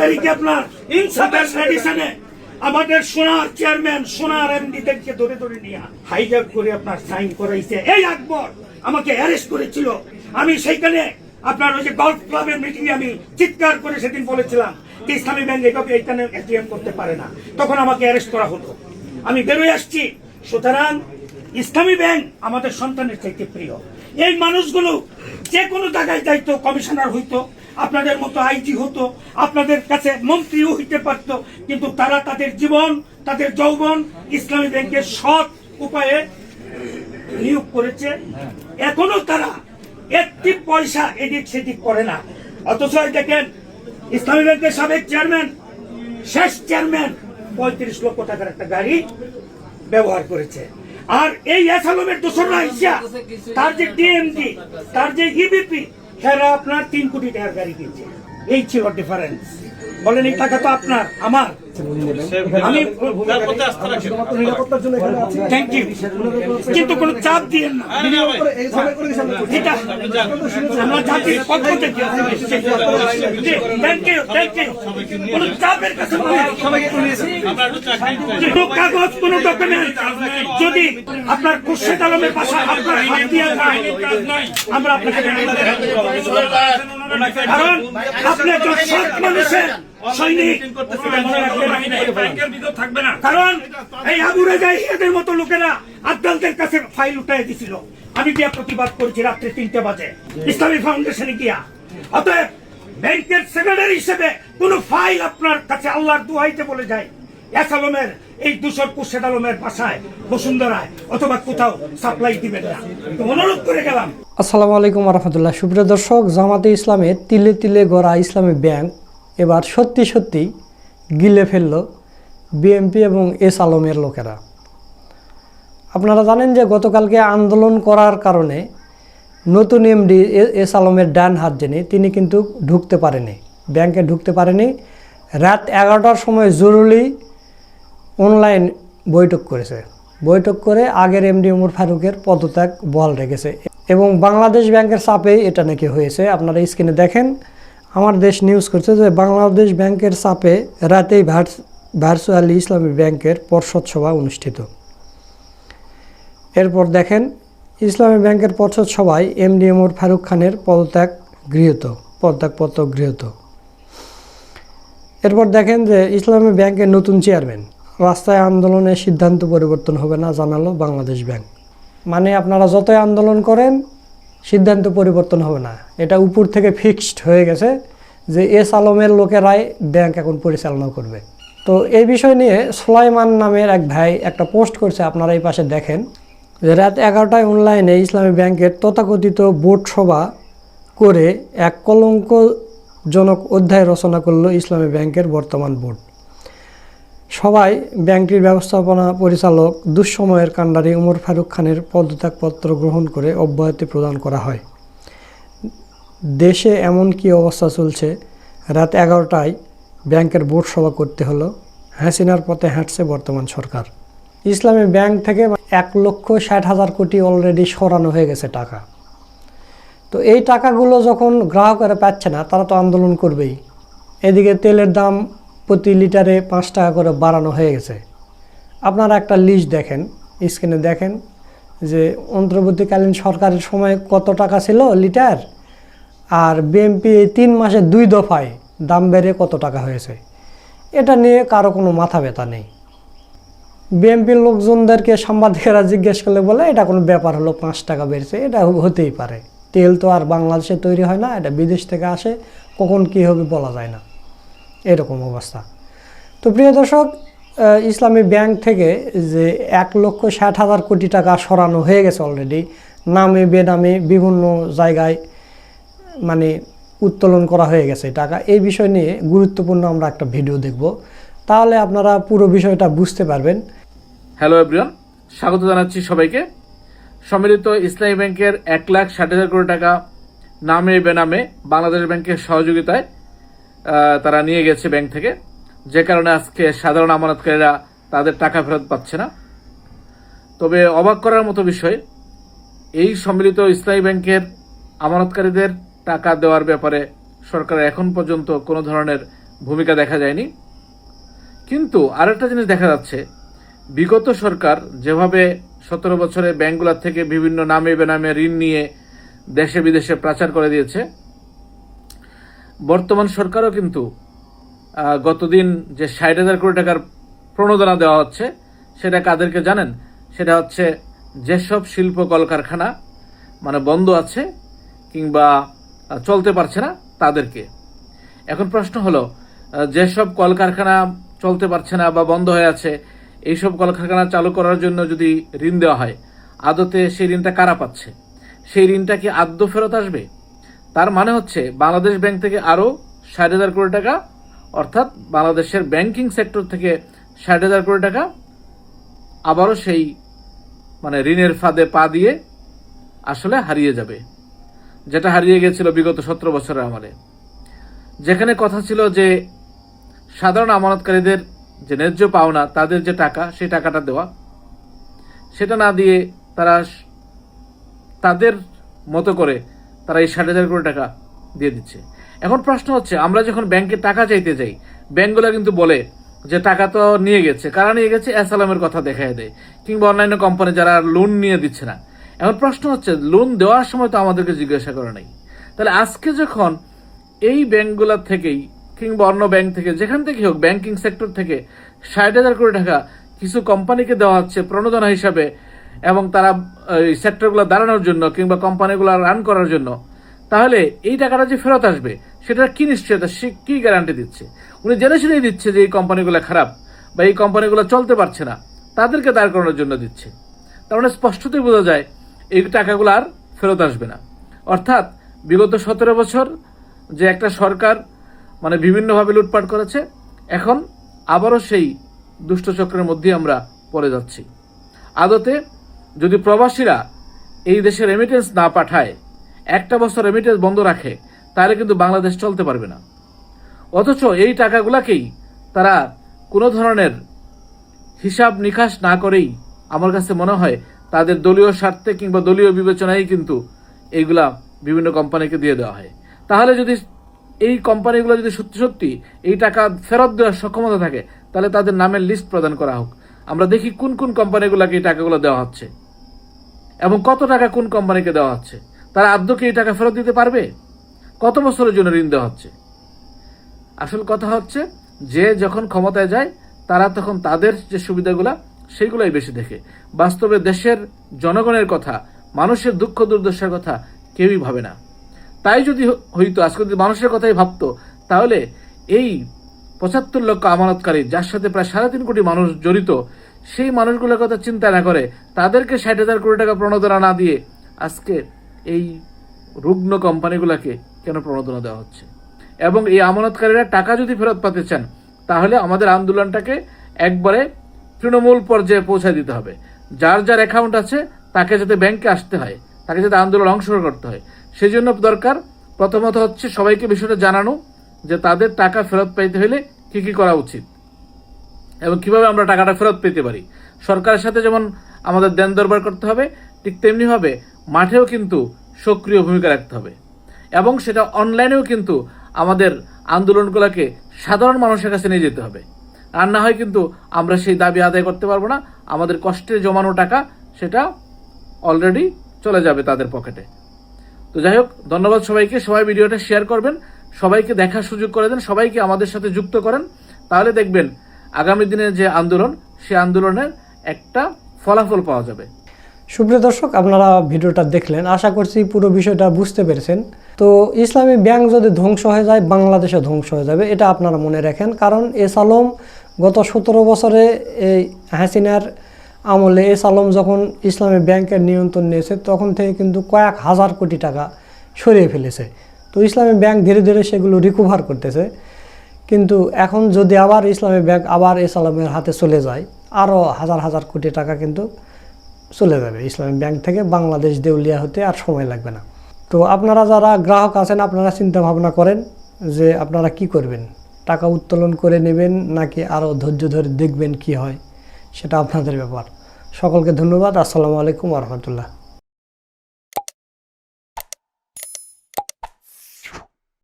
তারিখে আপনার ইনসাফের মেডিসিনে আমাদের সোনার চেয়ারম্যান সোনার এমডিদেরকে ধরে ধরে নিয়ে হাইজ্যাক করে আপনার সাইন করাইছে। এই আকবর আমাকে অ্যারেস্ট করেছিল। আমি সেইখানে আপনার ওই যে গলফ ক্লাবের মিটিং এ আমি চিৎকার করে সেদিন বলেছিলাম যে ইসলামী ব্যাংক এভাবে এইখানে এটিএম করতে পারে না, তখন আমাকে অ্যারেস্ট করা হতো। আমি বেরোয় আসছি। সুতরাং ইসলামী ব্যাংক আমাদের সন্তানের চাইতে প্রিয়। এই মানুষগুলো যে কোনো জায়গায় যাইতো, কমিশনার হইতো, আপনাদের মতো আইজি হতো, আপনাদের কাছে মন্ত্রীও হইতে পারতো, কিন্তু তারা তাদের জীবন তাদের যৌবন ইসলামী ব্যাংকের সৎ উপায়ে নিয়োগ করেছে। এখনো তারা একটি পয়সা এদিক সেদিক করে না। অথচ দেখেন ইসলামী ব্যাংকের সাবেক চেয়ারম্যান, শেষ চেয়ারম্যান 35 লক্ষ টাকার একটা গাড়ি ব্যবহার করেছে। আর এই এসালমের দোসররা ইসা তার যে ডিএমডি তার যে ইবিপি হেরা আপনার 3 কোটি টাকার গাড়ি কিনছে। এই ছিল ডিফারেন্স। বলেন এই টাকা তো আপনার আমার। আমি থ্যাংক ইউ, কিন্তু কোনো চাপ দিয়েন না। এটা আমরা জাতির পক্ষ থেকে থ্যাংক ইউ কোনো চাপের কাছে কোনো কাগজ কোনো ডকুমেন্ট যদি আপনার খুরশেদ আলমের পাশে আপনার হাত দিয়ে যায় আমরা আপনাকে, কারণ আপনি একজন সৎ মানুষের সৈনিক। কারণ এই আবু রেজা ইহাদের মতো লোকেরা আদালতের কাছে ফাইল উঠাই দিছিল। আমি গিয়া প্রতিবাদ করেছি রাত্রে 3টে বাজে ইসলামী ফাউন্ডেশনে গিয়া। অতএব ব্যাংকের সেক্রেটারি হিসেবে কোন ফাইল আপনার কাছে আল্লাহর দুহাইতে বলে যায় এসালমের এই দূষণ খুরশেদ আলমের বাসায় বসুন্ধরায় অথবা কোথাও সাপ্লাই দিবেন না, অনুরোধ করে গেলাম। আসসালামু আলাইকুম রহমতুল্লাহ। সুপ্রিয় দর্শক, জামাতে ইসলামের তিলে তিলে গড়া ইসলামী ব্যাংক এবার সত্যি সত্যি গিলে ফেলল বিএমপি এবং এস আলমের লোকেরা। আপনারা জানেন যে গতকালকে আন্দোলন করার কারণে নতুন এমডি এস আলমের ডান হাত যিনি, তিনি কিন্তু ঢুকতে পারেনি, ব্যাংকে ঢুকতে পারেনি। রাত 11টার সময় জরুরি অনলাইন বৈঠক করেছে। বৈঠক করে আগের এমডি ওমর ফারুকের পদত্যাগ বহাল রেখেছে এবং বাংলাদেশ ব্যাংকের চাপেই এটা নাকি হয়েছে। আপনারা স্ক্রিনে দেখেন, আমার দেশ নিউজ করছে যে বাংলাদেশ ব্যাংকের চাপে রাতেই ভার্চুয়ালি ইসলামী ব্যাংকের পর্ষদ সভা অনুষ্ঠিত। এরপর দেখেন ইসলামী ব্যাংকের পর্ষদ সভায় এমডি ওমর ফারুক খানের পদত্যাগপত্র গৃহীত। এরপর দেখেন যে ইসলামী ব্যাংকের নতুন চেয়ারম্যান, রাস্তায় আন্দোলনের সিদ্ধান্ত পরিবর্তন হবে না জানালো বাংলাদেশ ব্যাংক। মানে আপনারা যতই আন্দোলন করেন সিদ্ধান্ত পরিবর্তন হবে না, এটা উপর থেকে ফিক্সড হয়ে গেছে যে এস আলমের লোকেরাই ব্যাংক এখন পরিচালনা করবে। তো এই বিষয় নিয়ে সুলাইমান নামের এক ভাই একটা পোস্ট করছে, আপনারা এই পাশে দেখেন যে রাত 11টায় অনলাইনে ইসলামী ব্যাংকের তথাকথিত বোর্ড সভা করে এক কলঙ্কজনক অধ্যায় রচনা করলো ইসলামী ব্যাংকের বর্তমান বোর্ড। সবাই ব্যাংকটির ব্যবস্থাপনা পরিচালক দুঃসময়ের কাণ্ডারি ওমর ফারুক খানের পদত্যাগপত্র গ্রহণ করে অব্যাহতি প্রদান করা হয়। দেশে এমন কি অবস্থা চলছে, রাত 11টায় ব্যাংকের বোর্ড সভা করতে হলো। হাসিনার পথে হাঁটছে বর্তমান সরকার। ইসলামী ব্যাংক থেকে 1,60,000 কোটি অলরেডি সরানো হয়ে গেছে টাকা। তো এই টাকাগুলো যখন গ্রাহকেরা পাচ্ছে না, তারা তো আন্দোলন করবেই। এদিকে তেলের দাম প্রতি লিটারে 5 টাকা করে বাড়ানো হয়ে গেছে। আপনারা একটা লিস্ট দেখেন, স্ক্রিনে দেখেন যে অন্তর্বর্তীকালীন সরকারের সময় কত টাকা ছিল লিটার, আর বিএমপি এই 3 মাসে 2 দফায় দাম বেড়ে কত টাকা হয়েছে। এটা নিয়ে কারো কোনো মাথা ব্যথা নেই। বিএমপির লোকজনদেরকে সাংবাদিকেরা জিজ্ঞেস করলে বলে এটা কোনো ব্যাপার হলো, 5 টাকা বেড়েছে, এটা হতেই পারে। তেল তো আর বাংলাদেশে তৈরি হয় না, এটা বিদেশ থেকে আসে, কখন কী হবে বলা যায় না, এরকম অবস্থা। তো প্রিয় দর্শক, ইসলামী ব্যাংক থেকে যে 1,60,000 কোটি টাকা সরানো হয়ে গেছে অলরেডি, নামে বেনামে বিভিন্ন জায়গায় মানে উত্তোলন করা হয়ে গেছে টাকা। এই বিষয় নিয়ে গুরুত্বপূর্ণ আমরা একটা ভিডিও দেখব, তাহলে আপনারা পুরো বিষয়টা বুঝতে পারবেন। হ্যালো এভরিওয়ান, স্বাগত জানাচ্ছি সবাইকে। সম্মিলিত ইসলামী ব্যাংকের 1,60,000 কোটি টাকা নামে বেনামে বাংলাদেশ ব্যাংকের সহযোগিতায় তারা নিয়ে গেছে ব্যাংক থেকে, যে কারণে আজকে সাধারণ আমানতকারীরা তাদের টাকা ফেরত পাচ্ছে না। তবে অবাক করার মতো বিষয়, এই সম্মিলিত ইসলামী ব্যাংকের আমানতকারীদের টাকা দেওয়ার ব্যাপারে সরকার এখন পর্যন্ত কোনো ধরনের ভূমিকা দেখা যায়নি। কিন্তু আরেকটা জিনিস দেখা যাচ্ছে, বিগত সরকার যেভাবে 17 বছরে ব্যাংকগুলোর থেকে বিভিন্ন নামে বেনামে ঋণ নিয়ে দেশে বিদেশে পাচার করে দিয়েছে, বর্তমান সরকারও কিন্তু গতদিন যে 60,000 কোটি টাকার প্রণোদনা দেওয়া হচ্ছে, সেটা কাদেরকে জানেন? সেটা হচ্ছে যেসব শিল্প কলকারখানা মানে বন্ধ আছে কিংবা চলতে পারছে না তাদেরকে। এখন প্রশ্ন হলো, যেসব কলকারখানা চলতে পারছে না বা বন্ধ হয়ে আছে, এইসব কলকারখানা চালু করার জন্য যদি ঋণ দেওয়া হয়, আদতে সেই ঋণটা কারা পাচ্ছে? সেই ঋণটা কি আদৌ ফেরত আসবে? তার মানে হচ্ছে বাংলাদেশ ব্যাংক থেকে আরও 60,000 কোটি টাকা, অর্থাৎ বাংলাদেশের ব্যাংকিং সেক্টর থেকে 60,000 কোটি টাকা আবারও সেই মানে ঋণের ফাঁদে পা দিয়ে আসলে হারিয়ে যাবে, যেটা হারিয়ে গেছিল বিগত 17 বছরের আমলে। যেখানে কথা ছিল যে সাধারণ আমানতকারীদের যে ন্যায্য পাওনা, তাদের যে টাকা, সেই টাকাটা দেওয়া, সেটা না দিয়ে তারা তাদের মতো করে তারা এই 60,000 কোটি টাকা দিয়ে দিচ্ছে। এখন প্রশ্ন হচ্ছে, আমরা যখন ব্যাংকে টাকা চাইতে যাই, ব্যাংকগুলো কিন্তু বলে যে টাকা তো নিয়ে গেছে, কারা নিয়ে গেছে, অ্যাসালামের কথা দেখায় দেয়, কিংবা অন্যান্য কোম্পানি যারা লোন নিয়ে দিচ্ছে না। এখন প্রশ্ন হচ্ছে, লোন দেওয়ার সময় তো আমাদেরকে জিজ্ঞাসা করা নেই। তাহলে আজকে যখন এই ব্যাংকগুলোর থেকেই কিংবা অন্য ব্যাংক থেকে, যেখান থেকে হোক, ব্যাংকিং সেক্টর থেকে 60,000 কোটি টাকা কিছু কোম্পানিকে দেওয়া হচ্ছে প্রণোদনা হিসাবে, এবং তারা এই সেক্টরগুলো দাঁড়ানোর জন্য কিংবা কোম্পানিগুলো রান করার জন্য, তাহলে এই টাকাটা যে ফেরত আসবে সেটার কি নিশ্চয়তা, সে কি গ্যারান্টি দিচ্ছে? উনি জেনে শুনেই দিচ্ছে যে এই কোম্পানিগুলো খারাপ বা এই কোম্পানিগুলো চলতে পারছে না, তাদেরকে দাঁড় করানোর জন্য দিচ্ছে। তার মানে স্পষ্টতই বোঝা যায় এই টাকাগুলো আর ফেরত আসবে না। অর্থাৎ বিগত 17 বছর যে একটা সরকার মানে বিভিন্নভাবে লুটপাট করেছে, এখন আবারও সেই দুষ্টচক্রের মধ্যে আমরা পড়ে যাচ্ছি। আদতে যদি প্রবাসীরা এই দেশে রেমিটেন্স না পাঠায়, একটা বছর রেমিটেন্স বন্ধ রাখে, তাহলে কিন্তু বাংলাদেশ চলতে পারবে না। অথচ এই টাকাগুলাকেই তারা কোনো ধরনের হিসাব নিকাশ না করেই, আমার কাছে মনে হয় তাদের দলীয় স্বার্থে কিংবা দলীয় বিবেচনায় কিন্তু এইগুলা বিভিন্ন কোম্পানিকে দিয়ে দেওয়া হয়। তাহলে যদি এই কোম্পানিগুলো যদি সত্যি সত্যি এই টাকা ফেরত দেওয়ার সক্ষমতা থাকে, তাহলে তাদের নামের লিস্ট প্রদান করা হোক। আমরা দেখি কোন কোন কোম্পানিগুলোকে এই টাকাগুলো দেওয়া হচ্ছে এবং কত টাকা কোন কোম্পানিকে দেওয়া হচ্ছে। তারা আদৌ কি এই টাকা ফেরত দিতে পারবে? কত বছরের জন্য ঋণ দেওয়া হচ্ছে? আসল কথা হচ্ছে, যে যখন ক্ষমতায় যায় তারা তখন তাদের যে সুবিধাগুলা সেইগুলাই বেশি দেখে। বাস্তবে দেশের জনগণের কথা, মানুষের দুঃখ দুর্দশার কথা কেউই ভাবে না। তাই যদি হইতো, আজকে যদি মানুষের কথাই ভাবতো, তাহলে এই 75 লক্ষ আমানতকারী, যার সাথে প্রায় 3.5 কোটি মানুষ জড়িত, সেই মানুষগুলোর কথা চিন্তা না করে তাদেরকে 60,000 কোটি টাকা প্রণোদনা না দিয়ে আজকে এই রুগ্ন কোম্পানিগুলোকে কেন প্রণোদনা দেওয়া হচ্ছে? এবং এই আমানতকারীরা টাকা যদি ফেরত পেতে চান, তাহলে আমাদের আন্দোলনটাকে একবারে তৃণমূল পর্যায়ে পৌঁছে দিতে হবে। যার যার অ্যাকাউন্ট আছে তাকে যাতে ব্যাংকে আসতে হয়, তাকে যাতে আন্দোলন অংশগ্রহণ করতে হয়। সেই জন্য দরকার প্রথমত হচ্ছে সবাইকে বিষয়টা জানানো যে তাদের টাকা ফেরত পাইতে হলে কি কি করা উচিত এবং কিভাবে আমরা টাকাটা ফেরত পেতে পারি। সরকারের সাথে যেমন আমাদের দেন দরবার করতে হবে, ঠিক তেমনিভাবে মাঠেও কিন্তু সক্রিয় ভূমিকা রাখতে হবে, এবং সেটা অনলাইনেও কিন্তু আমাদের আন্দোলনগুলোকে সাধারণ মানুষের কাছে নিয়ে যেতে হবে। আর না হয় কিন্তু আমরা সেই দাবি আদায় করতে পারবো না। আমাদের কষ্টে জমানো টাকা সেটা অলরেডি চলে যাবে তাদের পকেটে। তো যাই হোক, ধন্যবাদ সবাইকে। সবাই ভিডিওটা শেয়ার করবেন, সবাইকে দেখার সুযোগ করে দেন, সবাইকে আমাদের সাথে যুক্ত করেন। তাহলে দেখবেন আগামী দিনের যে আন্দোলন, সেই আন্দোলনের একটা ফলাফল পাওয়া যাবে। সুপ্রিয় দর্শক, আপনারা ভিডিওটা দেখলেন, আশা করছি পুরো বিষয়টা বুঝতে পেরেছেন। তো ইসলামী ব্যাংক যদি ধ্বংস হয়ে যায়, বাংলাদেশে ধ্বংস হয়ে যাবে, এটা আপনারা মনে রাখেন। কারণ এস আলম গত 17 বছরে এই হাসিনার আমলে এস আলম যখন ইসলামী ব্যাংকের নিয়ন্ত্রণ নিয়েছে, তখন থেকে কিন্তু কয়েক হাজার কোটি টাকা সরিয়ে ফেলেছে। তো ইসলামী ব্যাংক ধীরে ধীরে সেগুলো রিকভার করতেছে। কিন্তু এখন যদি আবার ইসলামী ব্যাংক আবার এস আলমের হাতে চলে যায়, আরও হাজার হাজার কোটি টাকা কিন্তু চলে যাবে ইসলামী ব্যাংক থেকে। বাংলাদেশ দেউলিয়া হতে আর সময় লাগবে না। তো আপনারা যারা গ্রাহক আছেন, আপনারা চিন্তা ভাবনা করেন যে আপনারা কি করবেন, টাকা উত্তোলন করে নেবেন নাকি আরও ধৈর্য ধরে দেখবেন কি হয়, সেটা আপনাদের ব্যাপার। সকলকে ধন্যবাদ। আসসালামু আলাইকুম ওয়া রাহমাতুল্লাহ।